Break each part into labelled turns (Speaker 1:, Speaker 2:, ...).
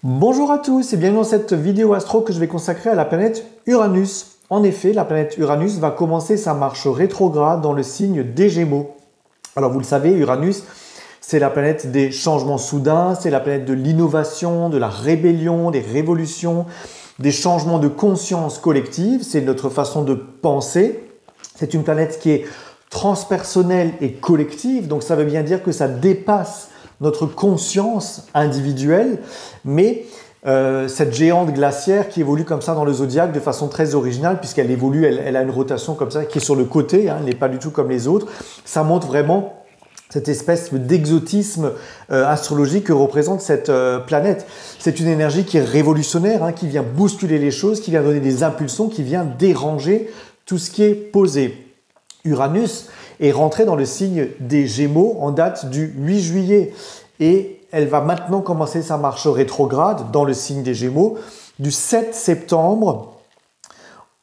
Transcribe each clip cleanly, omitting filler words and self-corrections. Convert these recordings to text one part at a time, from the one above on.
Speaker 1: Bonjour à tous et bienvenue dans cette vidéo astro que je vais consacrer à la planète Uranus. En effet, la planète Uranus va commencer sa marche rétrograde dans le signe des Gémeaux. Alors vous le savez, Uranus, c'est la planète des changements soudains, c'est la planète de l'innovation, de la rébellion, des révolutions, des changements de conscience collective, c'est notre façon de penser. C'est une planète qui est transpersonnelle et collective, donc ça veut bien dire que ça dépasse notre conscience individuelle, mais cette géante glaciaire qui évolue comme ça dans le zodiaque de façon très originale, puisqu'elle évolue, elle a une rotation comme ça qui est sur le côté, elle n'est pas du tout comme les autres. Ça montre vraiment cette espèce d'exotisme astrologique que représente cette planète. C'est une énergie qui est révolutionnaire, qui vient bousculer les choses, qui vient donner des impulsions, qui vient déranger tout ce qui est posé. Uranus est rentrée dans le signe des Gémeaux en date du 8 juillet et elle va maintenant commencer sa marche rétrograde dans le signe des Gémeaux du 7 septembre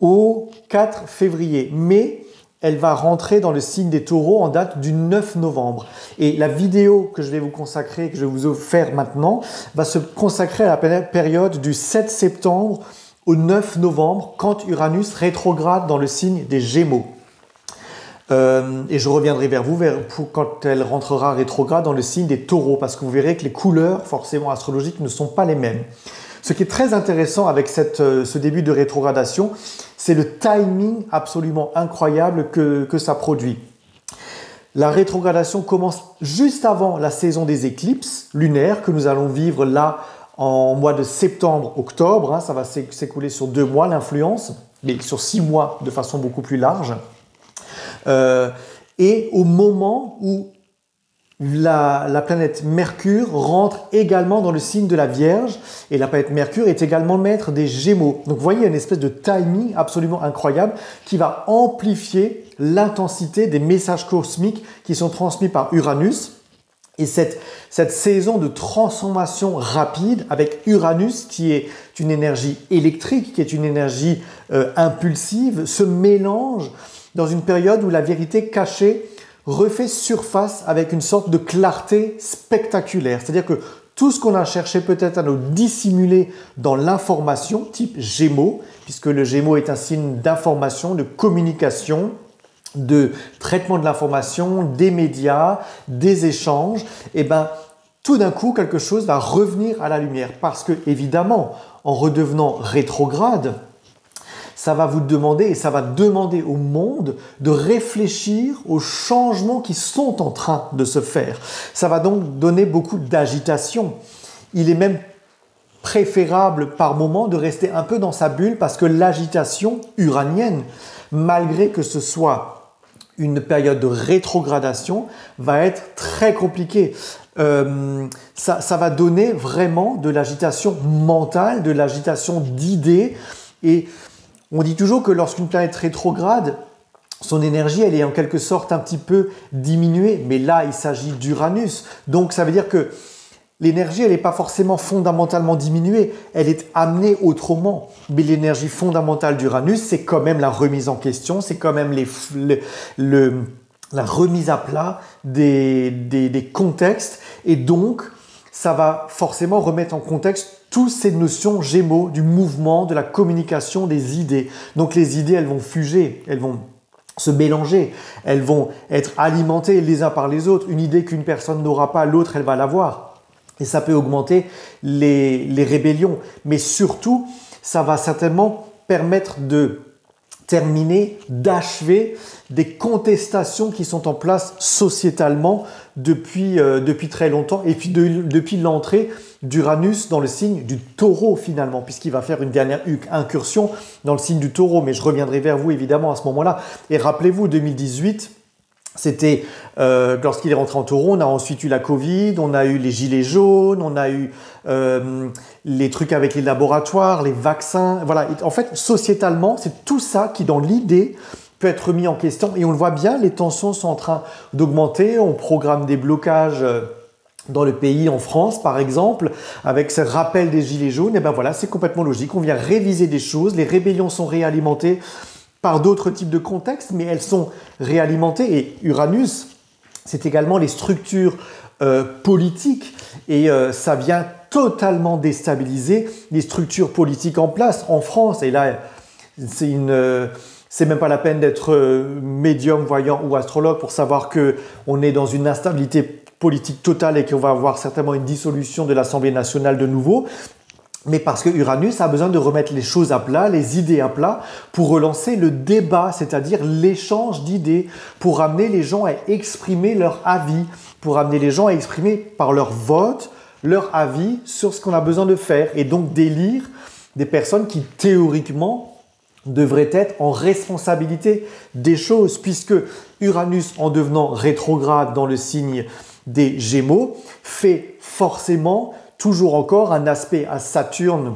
Speaker 1: au 4 février. Mais elle va rentrer dans le signe des Taureaux en date du 9 novembre. Et la vidéo que je vais vous consacrer, que je vais vous offrir maintenant, va se consacrer à la période du 7 septembre au 9 novembre, quand Uranus rétrograde dans le signe des Gémeaux. Et je reviendrai vers vous quand elle rentrera rétrograde dans le signe des Taureaux, parce que vous verrez que les couleurs forcément astrologiques ne sont pas les mêmes. Ce qui est très intéressant avec ce début de rétrogradation, c'est le timing absolument incroyable que ça produit. La rétrogradation commence juste avant la saison des éclipses lunaires que nous allons vivre là en mois de septembre-octobre. Ça va s'écouler sur 2 mois l'influence, mais sur 6 mois de façon beaucoup plus large. Et au moment où la planète Mercure rentre également dans le signe de la Vierge, et la planète Mercure est également maître des Gémeaux. Donc vous voyez une espèce de timing absolument incroyable qui va amplifier l'intensité des messages cosmiques qui sont transmis par Uranus. Et cette saison de transformation rapide avec Uranus, qui est une énergie électrique, qui est une énergie impulsive, se mélange dans une période où la vérité cachée refait surface avec une sorte de clarté spectaculaire. C'est-à-dire que tout ce qu'on a cherché peut-être à nous dissimuler dans l'information, type Gémeaux, puisque le Gémeaux est un signe d'information, de communication, de traitement de l'information, des médias, des échanges, et tout d'un coup, quelque chose va revenir à la lumière. Parce que, évidemment, en redevenant rétrograde, ça va vous demander, et ça va demander au monde de réfléchir aux changements qui sont en train de se faire. Ça va donc donner beaucoup d'agitation. Il est même préférable par moment de rester un peu dans sa bulle parce que l'agitation uranienne, malgré que ce soit une période de rétrogradation, va être très compliquée. Ça va donner vraiment de l'agitation mentale, de l'agitation d'idées. Et on dit toujours que lorsqu'une planète rétrograde, son énergie, elle est en quelque sorte un petit peu diminuée. Mais là, il s'agit d'Uranus. Donc, ça veut dire que l'énergie, elle n'est pas forcément fondamentalement diminuée. Elle est amenée autrement. Mais l'énergie fondamentale d'Uranus, c'est quand même la remise en question. C'est quand même la remise à plat des contextes. Et donc, ça va forcément remettre en contexte toutes ces notions Gémeaux, du mouvement, de la communication, des idées. Donc les idées, elles vont fuger, elles vont se mélanger, elles vont être alimentées les uns par les autres. Une idée qu'une personne n'aura pas, l'autre, elle va l'avoir. Et ça peut augmenter les rébellions. Mais surtout, ça va certainement permettre de terminer, d'achever des contestations qui sont en place sociétalement depuis très longtemps, et puis depuis l'entrée d'Uranus dans le signe du Taureau finalement, puisqu'il va faire une dernière incursion dans le signe du Taureau, mais je reviendrai vers vous évidemment à ce moment-là. Et rappelez-vous, 2018, c'était lorsqu'il est rentré en Taureau, on a ensuite eu la Covid, on a eu les gilets jaunes, on a eu les trucs avec les laboratoires, les vaccins. Voilà, en fait, sociétalement, c'est tout ça qui, dans l'idée, peut être mis en question. Et on le voit bien, les tensions sont en train d'augmenter. On programme des blocages dans le pays, en France par exemple, avec ce rappel des gilets jaunes. Et voilà, c'est complètement logique. On vient réviser des choses. Les rébellions sont réalimentées par d'autres types de contextes, mais elles sont réalimentées. Et Uranus, c'est également les structures politiques, et ça vient totalement déstabiliser les structures politiques en place en France. Et là, c'est même pas la peine d'être médium, voyant ou astrologue pour savoir qu'on est dans une instabilité politique totale et qu'on va avoir certainement une dissolution de l'Assemblée nationale de nouveau. Mais parce que Uranus a besoin de remettre les choses à plat, les idées à plat, pour relancer le débat, c'est-à-dire l'échange d'idées, pour amener les gens à exprimer leur avis, pour amener les gens à exprimer par leur vote leur avis sur ce qu'on a besoin de faire, et donc d'élire des personnes qui théoriquement devraient être en responsabilité des choses, puisque Uranus, en devenant rétrograde dans le signe des Gémeaux, fait forcément toujours encore un aspect à Saturne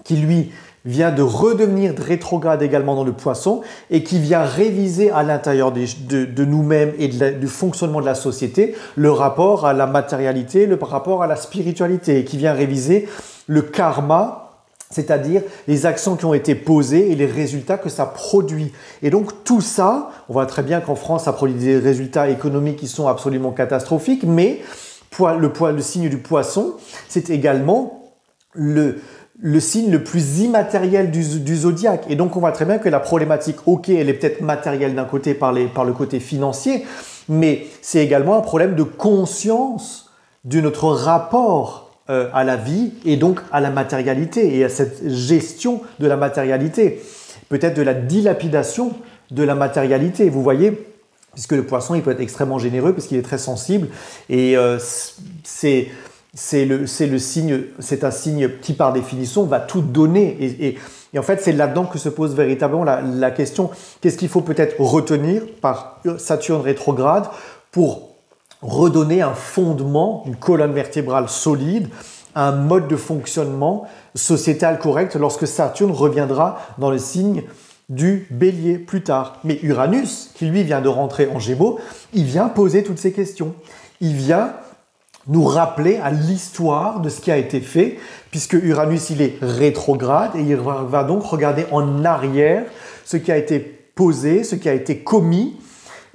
Speaker 1: qui lui vient de redevenir rétrograde également dans le Poisson et qui vient réviser à l'intérieur de nous-mêmes et du fonctionnement de la société le rapport à la matérialité, le rapport à la spiritualité, et qui vient réviser le karma, c'est-à-dire les actions qui ont été posées et les résultats que ça produit. Et donc tout ça, on voit très bien qu'en France, ça produit des résultats économiques qui sont absolument catastrophiques, mais le signe du Poisson, c'est également le signe le plus immatériel du zodiaque. Et donc on voit très bien que la problématique, ok, elle est peut-être matérielle d'un côté par le côté financier, mais c'est également un problème de conscience de notre rapport à la vie et donc à la matérialité et à cette gestion de la matérialité, peut-être de la dilapidation de la matérialité. Vous voyez, puisque le Poisson, il peut être extrêmement généreux parce qu'il est très sensible et c'est un signe qui, par définition, va tout donner. Et en fait, c'est là-dedans que se pose véritablement la question. Qu'est-ce qu'il faut peut-être retenir par Saturne rétrograde pour redonner un fondement, une colonne vertébrale solide, un mode de fonctionnement sociétal correct lorsque Saturne reviendra dans le signe du Bélier plus tard. Mais Uranus, qui lui vient de rentrer en Gémeaux, il vient poser toutes ces questions. Il vient nous rappeler à l'histoire de ce qui a été fait, puisque Uranus, il est rétrograde et il va donc regarder en arrière ce qui a été posé, ce qui a été commis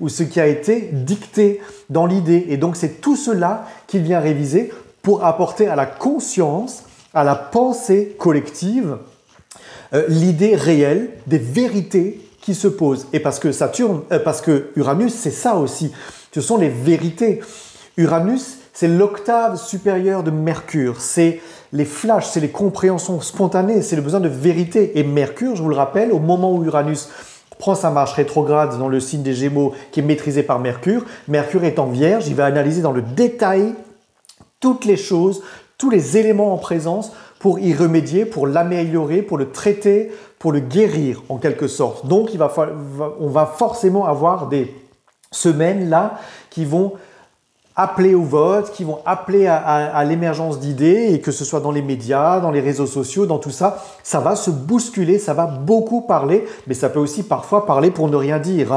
Speaker 1: ou ce qui a été dicté dans l'idée. Et donc, c'est tout cela qu'il vient réviser pour apporter à la conscience, à la pensée collective, l'idée réelle des vérités qui se posent. Et parce que Uranus, c'est ça aussi. Ce sont les vérités. Uranus, c'est l'octave supérieure de Mercure. C'est les flashs, c'est les compréhensions spontanées, c'est le besoin de vérité. Et Mercure, je vous le rappelle, au moment où Uranus prend sa marche rétrograde dans le signe des Gémeaux qui est maîtrisé par Mercure, Mercure est en Vierge, il va analyser dans le détail toutes les choses, tous les éléments en présence pour y remédier, pour l'améliorer, pour le traiter, pour le guérir en quelque sorte. Donc, on va forcément avoir des semaines là qui vont appeler au vote, qui vont appeler à l'émergence d'idées, et que ce soit dans les médias, dans les réseaux sociaux, dans tout ça, ça va se bousculer, ça va beaucoup parler, mais ça peut aussi parfois parler pour ne rien dire.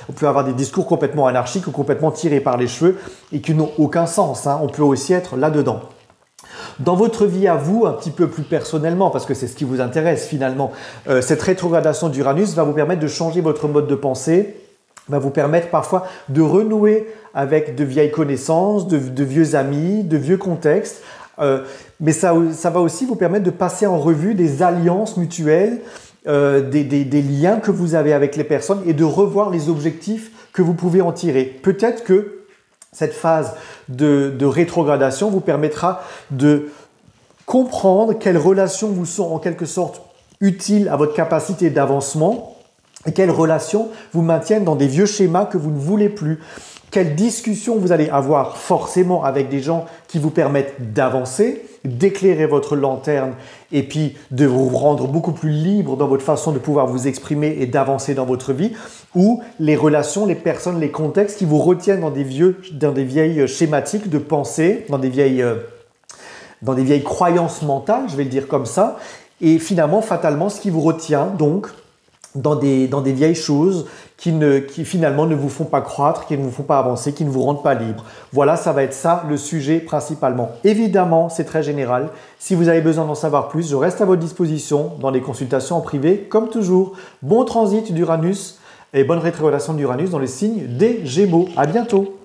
Speaker 1: On peut avoir des discours complètement anarchiques ou complètement tirés par les cheveux et qui n'ont aucun sens. On peut aussi être là-dedans. Dans votre vie à vous, un petit peu plus personnellement, parce que c'est ce qui vous intéresse finalement, cette rétrogradation d'Uranus va vous permettre de changer votre mode de pensée, va vous permettre parfois de renouer avec de vieilles connaissances, de vieux amis, de vieux contextes, mais ça va aussi vous permettre de passer en revue des alliances mutuelles, des liens que vous avez avec les personnes et de revoir les objectifs que vous pouvez en tirer. Peut-être que cette phase de rétrogradation vous permettra de comprendre quelles relations vous sont en quelque sorte utiles à votre capacité d'avancement et quelles relations vous maintiennent dans des vieux schémas que vous ne voulez plus. Quelles discussions vous allez avoir forcément avec des gens qui vous permettent d'avancer, d'éclairer votre lanterne et puis de vous rendre beaucoup plus libre dans votre façon de pouvoir vous exprimer et d'avancer dans votre vie, ou les relations, les personnes, les contextes qui vous retiennent dans des vieilles schématiques de pensée, dans des vieilles croyances mentales, je vais le dire comme ça, et finalement, fatalement, ce qui vous retient donc dans des vieilles choses qui finalement ne vous font pas croître, qui ne vous font pas avancer, qui ne vous rendent pas libre. Voilà, ça va être ça le sujet principalement. Évidemment, c'est très général. Si vous avez besoin d'en savoir plus, je reste à votre disposition dans les consultations en privé, comme toujours. Bon transit d'Uranus et bonne rétrogradation d'Uranus dans les signes des Gémeaux. À bientôt.